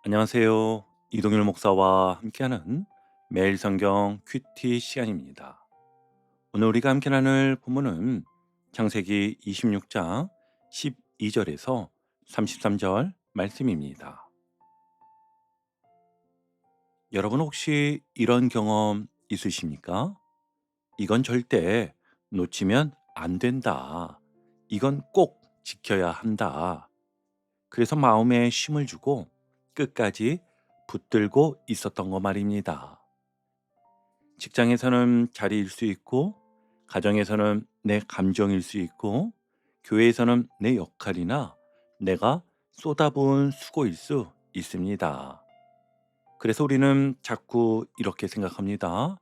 안녕하세요. 이동일 목사와 함께하는 매일 성경 큐티 시간입니다. 오늘 우리가 함께 나눌 본문은 창세기 26장 12절에서 33절 말씀입니다. 여러분 혹시 이런 경험 있으십니까? 이건 절대 놓치면 안 된다. 이건 꼭 지켜야 한다. 그래서 마음에 힘을 주고 끝까지 붙들고 있었던 거 말입니다. 직장에서는 자리일 수 있고, 가정에서는 내 감정일 수 있고, 교회에서는 내 역할이나 내가 쏟아부은 수고일 수 있습니다. 그래서 우리는 자꾸 이렇게 생각합니다.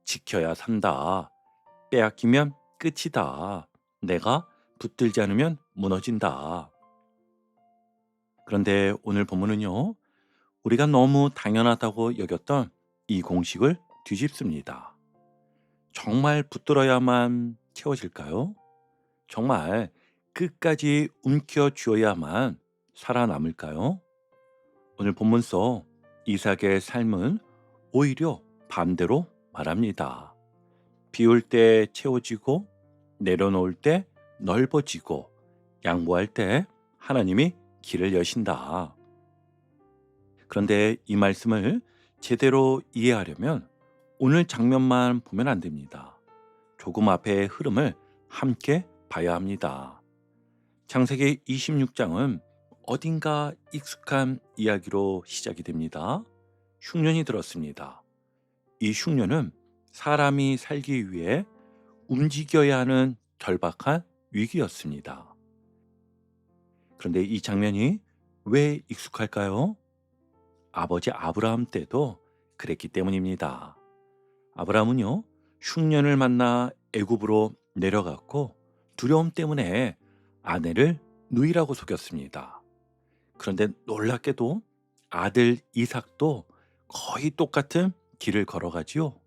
지켜야 산다. 빼앗기면 끝이다. 내가 붙들지 않으면 무너진다. 그런데 오늘 본문은요, 우리가 너무 당연하다고 여겼던 이 공식을 뒤집습니다. 정말 붙들어야만 채워질까요? 정말 끝까지 움켜 쥐어야만 살아남을까요? 오늘 본문 속 이삭의 삶은 오히려 반대로 말합니다. 비올 때 채워지고, 내려놓을 때 넓어지고, 양보할 때 하나님이 길을 여신다. 그런데 이 말씀을 제대로 이해하려면 오늘 장면만 보면 안 됩니다. 조금 앞의 흐름을 함께 봐야 합니다. 창세기 26장은 어딘가 익숙한 이야기로 시작이 됩니다. 흉년이 들었습니다. 이 흉년은 사람이 살기 위해 움직여야 하는 절박한 위기였습니다. 그런데 이 장면이 왜 익숙할까요? 아버지 아브라함 때도 그랬기 때문입니다. 아브라함은요, 흉년을 만나 애굽으로 내려갔고 두려움 때문에 아내를 누이라고 속였습니다. 그런데 놀랍게도 아들 이삭도 거의 똑같은 길을 걸어가지요.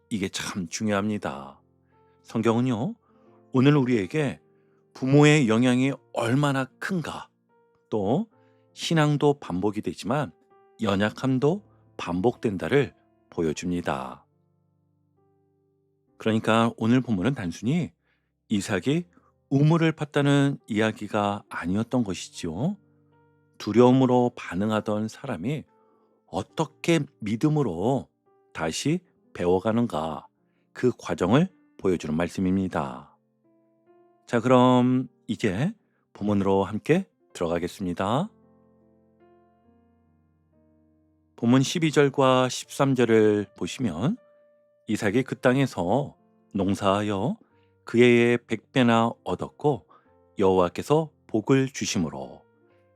이게 참 중요합니다. 성경은요, 오늘 우리에게 부모의 영향이 얼마나 큰가, 또 신앙도 반복이 되지만 연약함도 반복된다를 보여줍니다. 그러니까 오늘 본문은 단순히 이삭이 우물을 팠다는 이야기가 아니었던 것이지요. 두려움으로 반응하던 사람이 어떻게 믿음으로 다시 배워가는가, 그 과정을 보여주는 말씀입니다. 자, 그럼 이제 본문으로 함께 들어가겠습니다. 본문 12절과 13절을 보시면 이삭이 그 땅에서 농사하여 그의 100배나 얻었고 여호와께서 복을 주심으로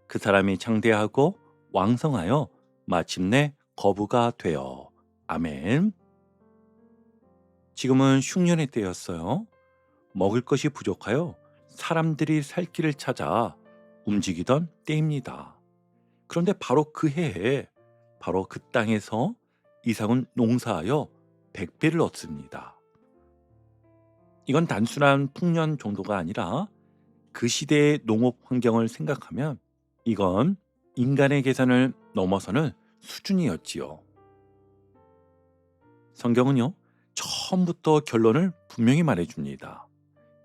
그 사람이 창대하고 왕성하여 마침내 거부가 되어. 아멘. 지금은 흉년의 때였어요. 먹을 것이 부족하여 사람들이 살 길을 찾아 움직이던 때입니다. 그런데 바로 그 해에, 바로 그 땅에서 이삭은 농사하여 100배를 얻습니다. 이건 단순한 풍년 정도가 아니라 그 시대의 농업 환경을 생각하면 이건 인간의 계산을 넘어서는 수준이었지요. 성경은요, 처음부터 결론을 분명히 말해줍니다.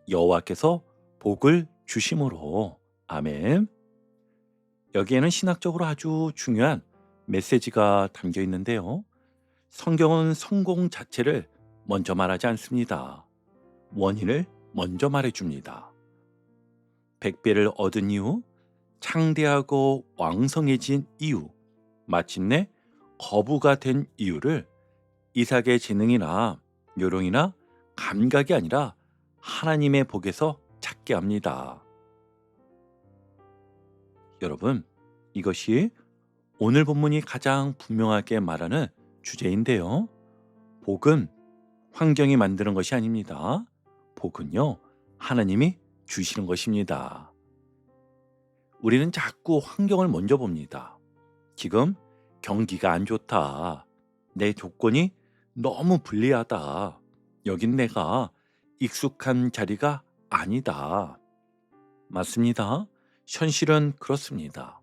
여호와께서 복을 주심으로. 아멘. 여기에는 신학적으로 아주 중요한 메시지가 담겨 있는데요. 성경은 성공 자체를 먼저 말하지 않습니다. 원인을 먼저 말해줍니다. 100배를 얻은 이유, 창대하고 왕성해진 이유, 마침내 거부가 된 이유를 이삭의 재능이나 요령이나 감각이 아니라 하나님의 복에서 찾게 합니다. 여러분, 이것이 오늘 본문이 가장 분명하게 말하는 주제인데요. 복은 환경이 만드는 것이 아닙니다. 복은요, 하나님이 주시는 것입니다. 우리는 자꾸 환경을 먼저 봅니다. 지금 경기가 안 좋다. 내 조건이 너무 불리하다. 여긴 내가 익숙한 자리가 아니다. 맞습니다. 현실은 그렇습니다.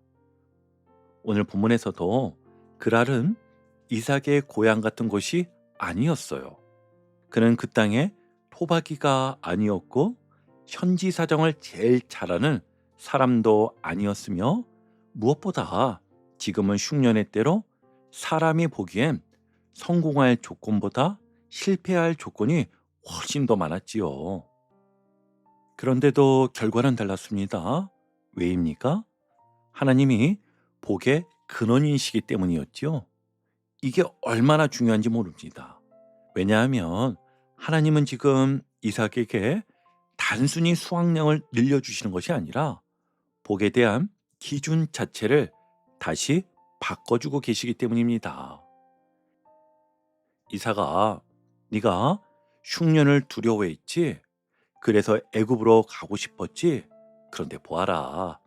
오늘 본문에서도 그랄은 이삭의 고향 같은 곳이 아니었어요. 그는 그 땅에 토박이가 아니었고 현지 사정을 제일 잘 아는 사람도 아니었으며 무엇보다 지금은 흉년의 때로 사람이 보기엔 성공할 조건보다 실패할 조건이 훨씬 더 많았지요. 그런데도 결과는 달랐습니다. 왜입니까? 하나님이 복의 근원이시기 때문이었지요. 이게 얼마나 중요한지 모릅니다. 왜냐하면 하나님은 지금 이삭에게 단순히 수확량을 늘려주시는 것이 아니라 복에 대한 기준 자체를 다시 바꿔주고 계시기 때문입니다. 이삭아, 네가 흉년을 두려워했지? 그래서 애굽으로 가고 싶었지? 그런데 보아라.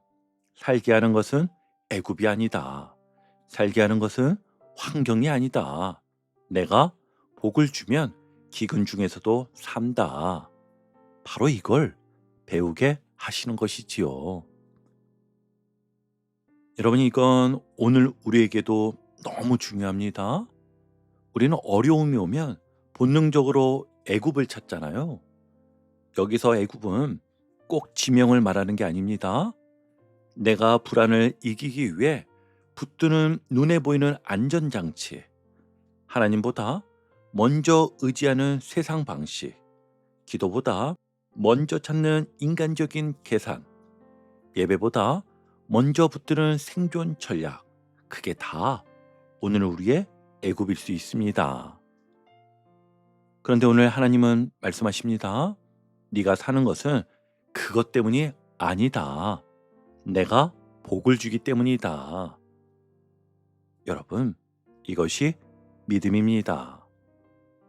살게 하는 것은 애굽이 아니다. 살게 하는 것은 환경이 아니다. 내가 복을 주면 기근 중에서도 산다. 바로 이걸 배우게 하시는 것이지요. 여러분, 이건 오늘 우리에게도 너무 중요합니다. 우리는 어려움이 오면 본능적으로 애굽을 찾잖아요. 여기서 애굽은 꼭 지명을 말하는 게 아닙니다. 내가 불안을 이기기 위해 붙드는 눈에 보이는 안전장치, 하나님보다 먼저 의지하는 세상 방식, 기도보다 먼저 찾는 인간적인 계산, 예배보다 먼저 붙드는 생존 전략, 그게 다 오늘 우리의 애굽일 수 있습니다. 그런데 오늘 하나님은 말씀하십니다. 네가 사는 것은 그것 때문이 아니다. 내가 복을 주기 때문이다. 여러분, 이것이 믿음입니다.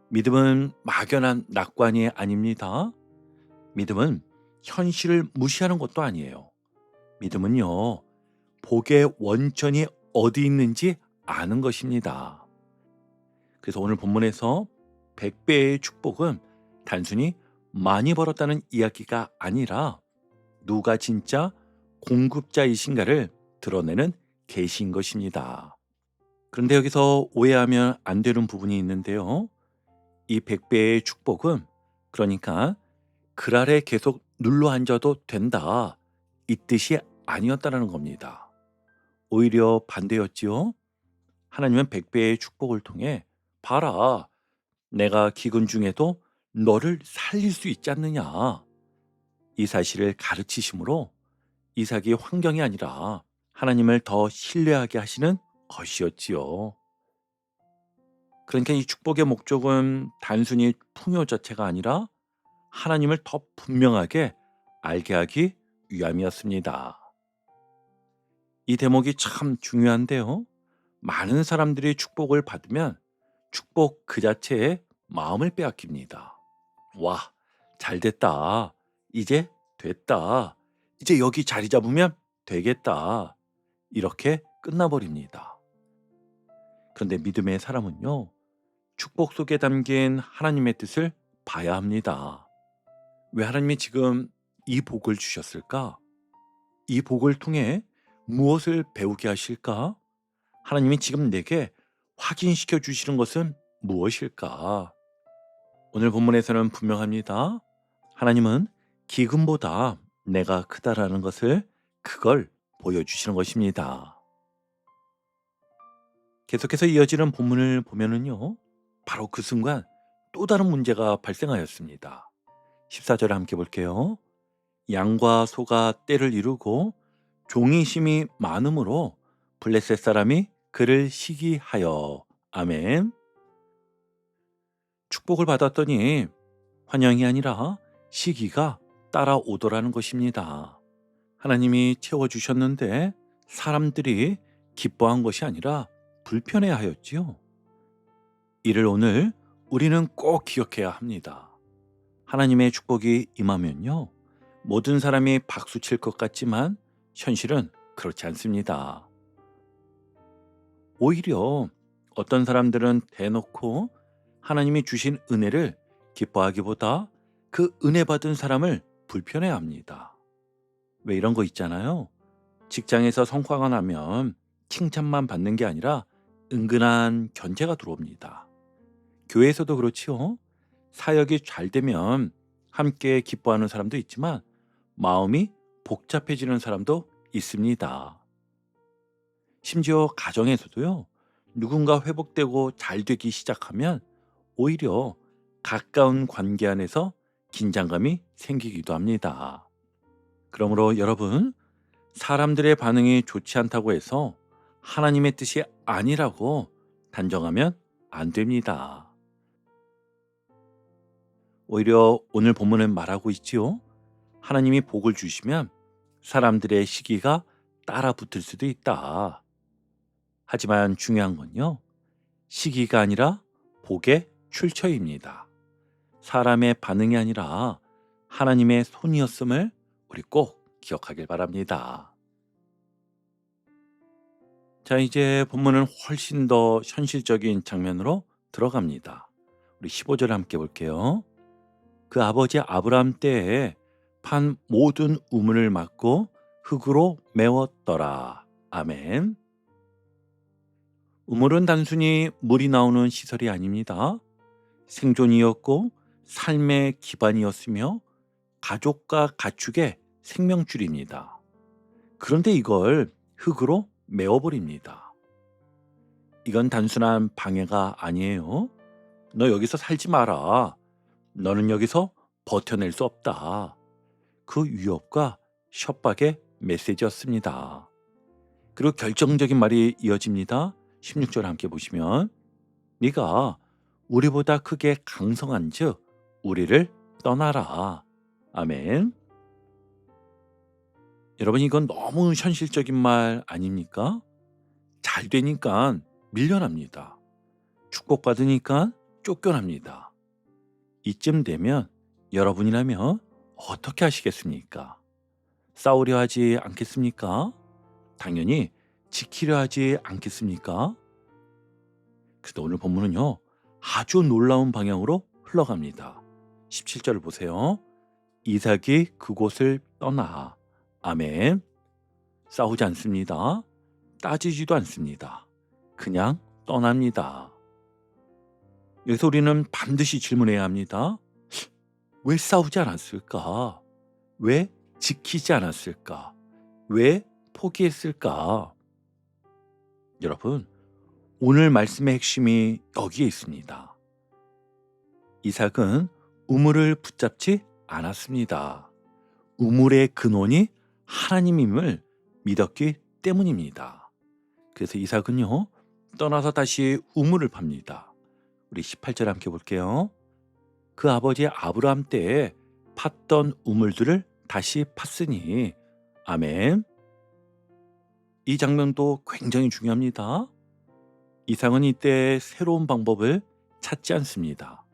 믿음은 막연한 낙관이 아닙니다. 믿음은 현실을 무시하는 것도 아니에요. 믿음은요, 복의 원천이 어디 있는지 아는 것입니다. 그래서 오늘 본문에서 100배의 축복은 단순히 많이 벌었다는 이야기가 아니라 누가 진짜 공급자이신가를 드러내는 계시인 것입니다. 그런데 여기서 오해하면 안 되는 부분이 있는데요. 이 100배의 축복은 그러니까 그랄에 계속 눌러 앉아도 된다, 이 뜻이 아니었다는 겁니다. 오히려 반대였지요. 하나님은 100배의 축복을 통해 봐라, 내가 기근 중에도 너를 살릴 수 있지 않느냐, 이 사실을 가르치심으로 이삭이 환경이 아니라 하나님을 더 신뢰하게 하시는 것이었지요. 그러니까 이 축복의 목적은 단순히 풍요 자체가 아니라 하나님을 더 분명하게 알게 하기 위함이었습니다. 이 대목이 참 중요한데요. 많은 사람들이 축복을 받으면 축복 그 자체에 마음을 빼앗깁니다. 와, 잘 됐다. 이제 됐다. 이제 여기 자리 잡으면 되겠다. 이렇게 끝나버립니다. 그런데 믿음의 사람은요, 축복 속에 담긴 하나님의 뜻을 봐야 합니다. 왜 하나님이 지금 이 복을 주셨을까? 이 복을 통해 무엇을 배우게 하실까? 하나님이 지금 내게 확인시켜 주시는 것은 무엇일까? 오늘 본문에서는 분명합니다. 하나님은 기근보다 내가 크다라는 것을, 그걸 보여주시는 것입니다. 계속해서 이어지는 본문을 보면은요, 바로 그 순간 또 다른 문제가 발생하였습니다. 14절을 함께 볼게요. 양과 소가 떼를 이루고 종이 심이 많음으로 블레셋 사람이 그를 시기하여. 아멘. 축복을 받았더니 환영이 아니라 시기가 따라오더라는 것입니다. 하나님이 채워주셨는데 사람들이 기뻐한 것이 아니라 불편해하였지요. 이를 오늘 우리는 꼭 기억해야 합니다. 하나님의 축복이 임하면요, 모든 사람이 박수 칠 것 같지만 현실은 그렇지 않습니다. 오히려 어떤 사람들은 대놓고 하나님이 주신 은혜를 기뻐하기보다 그 은혜 받은 사람을 불편해합니다. 왜 이런 거 있잖아요. 직장에서 성과가 나면 칭찬만 받는 게 아니라 은근한 견제가 들어옵니다. 교회에서도 그렇지요. 사역이 잘 되면 함께 기뻐하는 사람도 있지만 마음이 복잡해지는 사람도 있습니다. 심지어 가정에서도요. 누군가 회복되고 잘 되기 시작하면 오히려 가까운 관계 안에서 긴장감이 생기기도 합니다. 그러므로 여러분, 사람들의 반응이 좋지 않다고 해서 하나님의 뜻이 아니라고 단정하면 안 됩니다. 오히려 오늘 본문은 말하고 있지요. 하나님이 복을 주시면 사람들의 시기가 따라 붙을 수도 있다. 하지만 중요한 건요. 시기가 아니라 복의 출처입니다. 사람의 반응이 아니라 하나님의 손이었음을 우리 꼭 기억하길 바랍니다. 자, 이제 본문은 훨씬 더 현실적인 장면으로 들어갑니다. 우리 15절 함께 볼게요. 그 아버지 아브라함 때에 판 모든 우물을 막고 흙으로 메웠더라. 아멘. 우물은 단순히 물이 나오는 시설이 아닙니다. 생존이었고 삶의 기반이었으며 가족과 가축의 생명줄입니다. 그런데 이걸 흙으로 메워버립니다. 이건 단순한 방해가 아니에요. 너 여기서 살지 마라. 너는 여기서 버텨낼 수 없다. 그 위협과 협박의 메시지였습니다. 그리고 결정적인 말이 이어집니다. 16절 함께 보시면 네가 우리보다 크게 강성한 즉 우리를 떠나라. 아멘. 여러분, 이건 너무 현실적인 말 아닙니까? 잘 되니까 밀려납니다. 축복받으니까 쫓겨납니다. 이쯤 되면 여러분이라면 어떻게 하시겠습니까? 싸우려 하지 않겠습니까? 당연히 지키려 하지 않겠습니까? 그래서 오늘 본문은요, 아주 놀라운 방향으로 흘러갑니다. 17절을 보세요. 이삭이 그곳을 떠나. 아멘. 싸우지 않습니다. 따지지도 않습니다. 그냥 떠납니다. 여기서 우리는 반드시 질문해야 합니다. 왜 싸우지 않았을까? 왜 지키지 않았을까? 왜 포기했을까? 여러분, 오늘 말씀의 핵심이 여기에 있습니다. 이삭은 우물을 붙잡지 않았습니다. 우물의 근원이 하나님임을 믿었기 때문입니다. 그래서 이삭은요, 떠나서 다시 우물을 팝니다. 우리 18절 함께 볼게요. 그 아버지 아브라함 때에 팠던 우물들을 다시 팠으니. 아멘. 이 장면도 굉장히 중요합니다. 이삭은 이때 새로운 방법을 찾지 않습니다.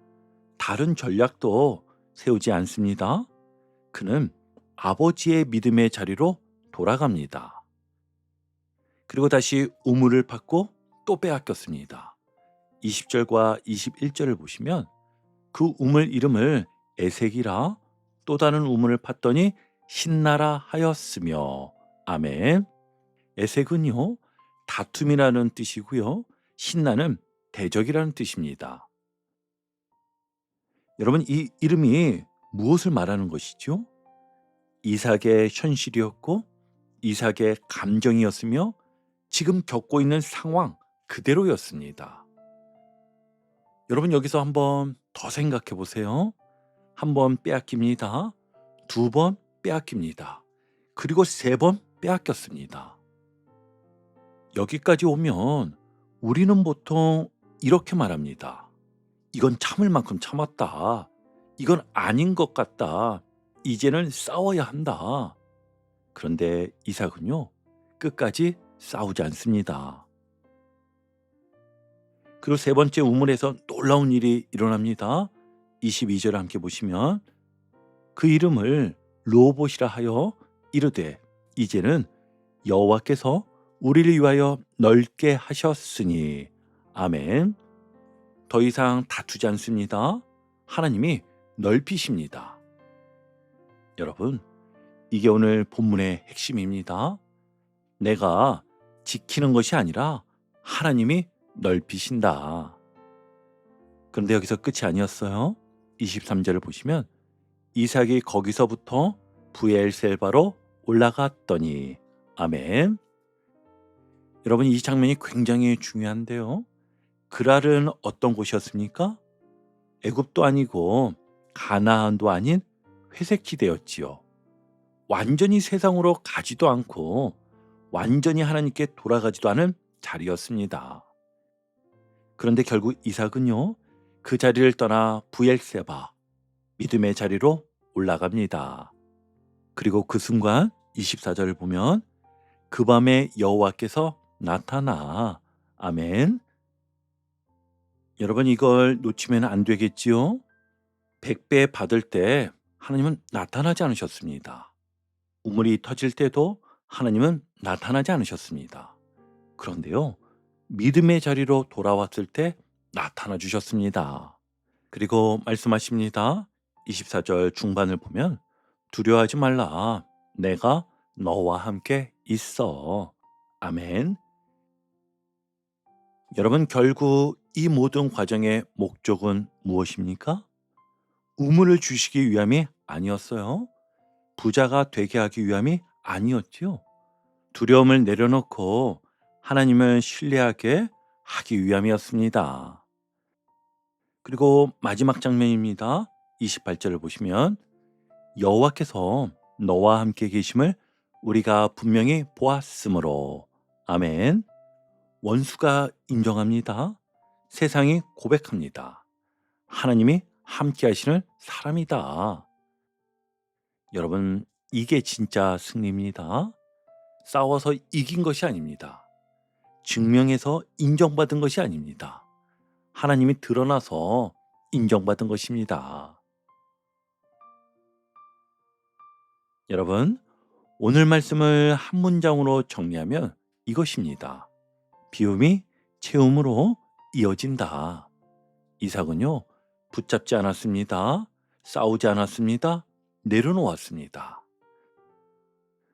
다른 전략도 세우지 않습니다. 그는 아버지의 믿음의 자리로 돌아갑니다. 그리고 다시 우물을 팠고 또 빼앗겼습니다. 20절과 21절을 보시면 그 우물 이름을 에색이라 또 다른 우물을 팠더니 신나라 하였으며. 아멘. 에색은요, 다툼이라는 뜻이고요. 신나는 대적이라는 뜻입니다. 여러분, 이 이름이 무엇을 말하는 것이죠? 이삭의 현실이었고 이삭의 감정이었으며 지금 겪고 있는 상황 그대로였습니다. 여러분, 여기서 한번 더 생각해 보세요. 한 번 빼앗깁니다. 두 번 빼앗깁니다. 그리고 세 번 빼앗겼습니다. 여기까지 오면 우리는 보통 이렇게 말합니다. 이건 참을 만큼 참았다. 이건 아닌 것 같다. 이제는 싸워야 한다. 그런데 이삭은요, 끝까지 싸우지 않습니다. 그리고 세 번째 우물에서 놀라운 일이 일어납니다. 22절 함께 보시면 그 이름을 르호봇이라 하여 이르되 이제는 여호와께서 우리를 위하여 넓게 하셨으니. 아멘. 더 이상 다투지 않습니다. 하나님이 넓히십니다. 여러분, 이게 오늘 본문의 핵심입니다. 내가 지키는 것이 아니라 하나님이 넓히신다. 그런데 여기서 끝이 아니었어요. 23절을 보시면 이삭이 거기서부터 브엘셀바로 올라갔더니 아멘. 여러분, 이 장면이 굉장히 중요한데요. 그랄은 어떤 곳이었습니까? 애굽도 아니고 가나안도 아닌 회색지대였지요. 완전히 세상으로 가지도 않고 완전히 하나님께 돌아가지도 않은 자리였습니다. 그런데 결국 이삭은요, 그 자리를 떠나 브엘세바, 믿음의 자리로 올라갑니다. 그리고 그 순간 24절을 보면 그 밤에 여호와께서 나타나 아멘. 여러분, 이걸 놓치면 안 되겠지요? 100배 받을 때 하나님은 나타나지 않으셨습니다. 우물이 터질 때도 하나님은 나타나지 않으셨습니다. 그런데요, 믿음의 자리로 돌아왔을 때 나타나 주셨습니다. 그리고 말씀하십니다. 24절 중반을 보면 두려워하지 말라. 내가 너와 함께 있어. 아멘. 여러분, 결국 이 모든 과정의 목적은 무엇입니까? 우물을 주시기 위함이 아니었어요. 부자가 되게 하기 위함이 아니었지요. 두려움을 내려놓고 하나님을 신뢰하게 하기 위함이었습니다. 그리고 마지막 장면입니다. 28절을 보시면 여호와께서 너와 함께 계심을 우리가 분명히 보았으므로 아멘. 원수가 인정합니다. 세상이 고백합니다. 하나님이 함께 하시는 사람이다. 여러분, 이게 진짜 승리입니다. 싸워서 이긴 것이 아닙니다. 증명해서 인정받은 것이 아닙니다. 하나님이 드러나서 인정받은 것입니다. 여러분, 오늘 말씀을 한 문장으로 정리하면 이것입니다. 비움이 채움으로 이어진다. 이삭은요, 붙잡지 않았습니다. 싸우지 않았습니다. 내려놓았습니다.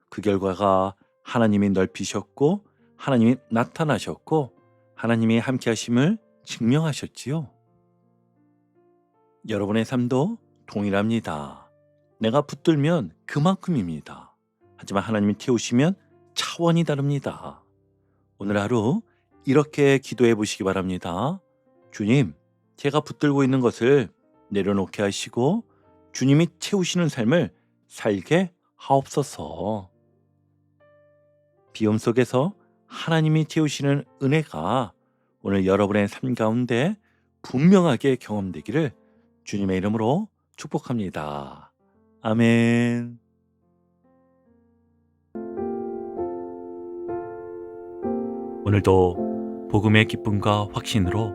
그 결과가 하나님이 넓히셨고 하나님이 나타나셨고 하나님이 함께 하심을 증명하셨지요. 여러분의 삶도 동일합니다. 내가 붙들면 그만큼입니다. 하지만 하나님이 태우시면 차원이 다릅니다. 오늘 하루 이렇게 기도해 보시기 바랍니다. 주님, 제가 붙들고 있는 것을 내려놓게 하시고 주님이 채우시는 삶을 살게 하옵소서. 비움 속에서 하나님이 채우시는 은혜가 오늘 여러분의 삶 가운데 분명하게 경험되기를 주님의 이름으로 축복합니다. 아멘. 오늘도 복음의 기쁨과 확신으로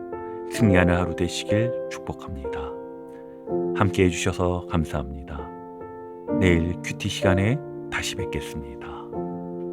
승리하는 하루 되시길 축복합니다. 함께 해주셔서 감사합니다. 내일 큐티 시간에 다시 뵙겠습니다.